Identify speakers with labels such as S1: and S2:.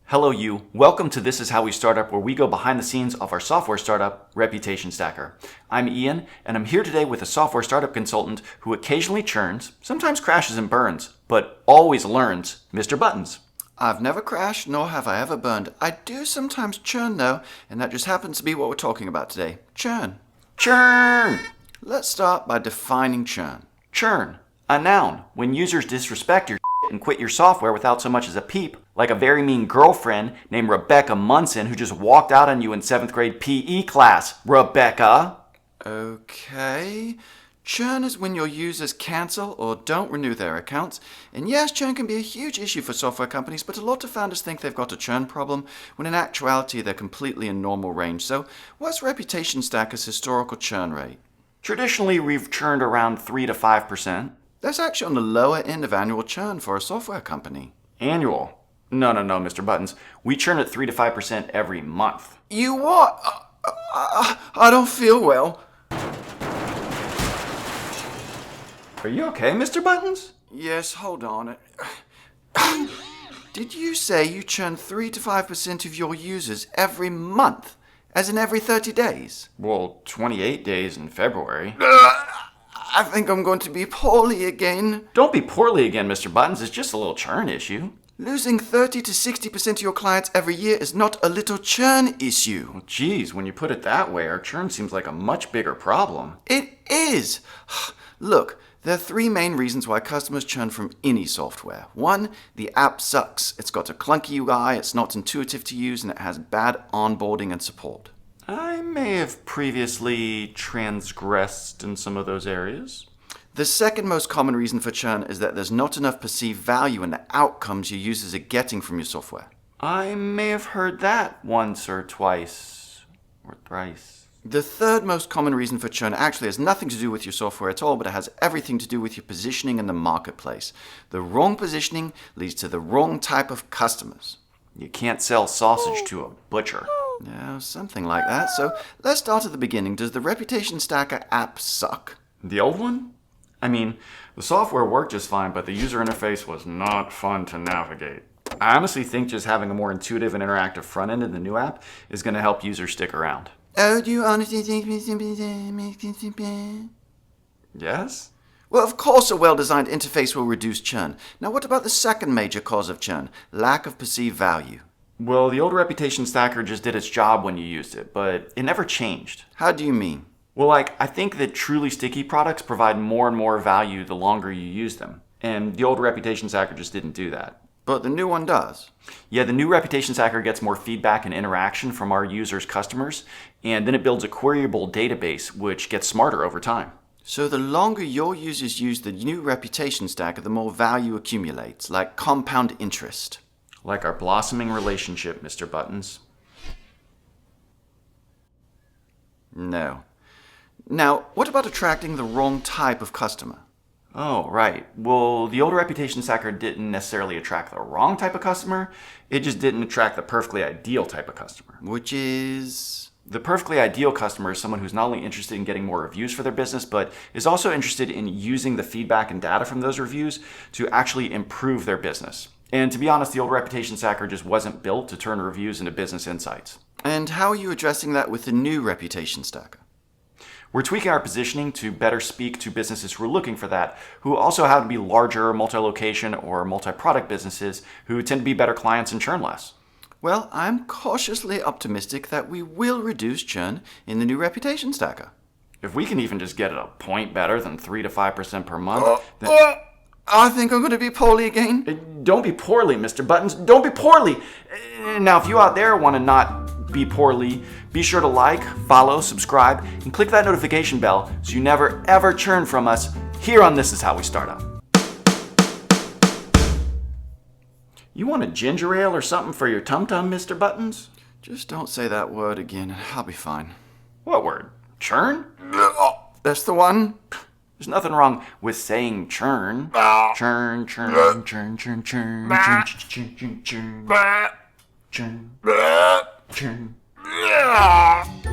S1: Hello you, welcome to This Is How We Startup, where we go behind the scenes of our software startup, Reputation Stacker. I'm Ian, and I'm here today with a software startup consultant who occasionally churns, sometimes crashes and burns, but always learns, Mr. Buttons.
S2: I've never crashed, nor have I ever burned. I do sometimes churn though, and that just happens to be what we're talking about today. Churn.
S1: Churn!
S2: Let's start by defining churn.
S1: Churn, a noun, when users disrespect your and quit your software without so much as a peep, like a very mean girlfriend named Rebecca Munson who just walked out on you in 7th grade PE class. Rebecca!
S2: Okay. Churn is when your users cancel or don't renew their accounts. And yes, churn can be a huge issue for software companies, but a lot of founders think they've got a churn problem, when in actuality they're completely in normal range. So what's Reputation Stacker's historical churn rate?
S1: Traditionally, we've churned around 3 to 5%.
S2: That's actually on the lower end of annual churn for a software company.
S1: Annual? No, Mr. Buttons. We churn at 3 to 5% every month.
S2: You what? I don't feel well.
S1: Are you okay, Mr. Buttons?
S2: Yes, hold on. Did you say you churn 3 to 5% of your users every month? As in every 30 days?
S1: Well, 28 days in February.
S2: I think I'm going to be poorly again.
S1: Don't be poorly again, Mr. Buttons. It's just a little churn issue.
S2: Losing 30 to 60% of your clients every year is not a little churn issue.
S1: Well, geez, when you put it that way, our churn seems like a much bigger problem.
S2: It is. Look, there are 3 main reasons why customers churn from any software. 1, the app sucks. It's got a clunky UI, it's not intuitive to use, and it has bad onboarding and support.
S1: I may have previously transgressed in some of those areas.
S2: The second most common reason for churn is that there's not enough perceived value in the outcomes your users are getting from your software.
S1: I may have heard that once or twice or thrice.
S2: The third most common reason for churn actually has nothing to do with your software at all, but it has everything to do with your positioning in the marketplace. The wrong positioning leads to the wrong type of customers.
S1: You can't sell sausage to a butcher.
S2: Yeah, something like that. So let's start at the beginning. Does the Reputation Stacker app suck?
S1: The old one? I mean, the software worked just fine, but the user interface was not fun to navigate. I honestly think just having a more intuitive and interactive front end in the new app is going to help users stick around.
S2: Oh, do you honestly think...
S1: Yes?
S2: Well, of course a well-designed interface will reduce churn. Now what about the second major cause of churn? Lack of perceived value.
S1: Well, the old Reputation Stacker just did its job when you used it, but it never changed.
S2: How do you mean?
S1: Well, I think that truly sticky products provide more and more value the longer you use them. And the old Reputation Stacker just didn't do that.
S2: But the new one does.
S1: Yeah, the new Reputation Stacker gets more feedback and interaction from our users' customers, and then it builds a queryable database, which gets smarter over time.
S2: So the longer your users use the new Reputation Stacker, the more value accumulates, like compound interest.
S1: Like our blossoming relationship, Mr. Buttons.
S2: No. Now, what about attracting the wrong type of customer?
S1: Oh, right. Well, the old Reputation Stacker didn't necessarily attract the wrong type of customer. It just didn't attract the perfectly ideal type of customer.
S2: Which is...
S1: The perfectly ideal customer is someone who's not only interested in getting more reviews for their business, but is also interested in using the feedback and data from those reviews to actually improve their business. And to be honest, the old Reputation Stacker just wasn't built to turn reviews into business insights.
S2: And how are you addressing that with the new Reputation Stacker?
S1: We're tweaking our positioning to better speak to businesses who are looking for that, who also happen to be larger, multi-location, or multi-product businesses who tend to be better clients and churn less.
S2: Well, I'm cautiously optimistic that we will reduce churn in the new Reputation Stacker.
S1: If we can even just get it a point better than 3 to 5% per month, then...
S2: I think I'm going to be poorly again.
S1: Don't be poorly, Mr. Buttons. Don't be poorly. Now, if you out there want to not be poorly, be sure to like, follow, subscribe, and click that notification bell so you never ever churn from us here on This Is How We Start Up. You want a ginger ale or something for your tum-tum, Mr. Buttons?
S2: Just don't say that word again and I'll be fine.
S1: What word? Churn?
S2: That's the one.
S1: There's nothing wrong with saying churn. Churn, churn, churn, churn, churn, churn, churn, churn, churn, churn, churn.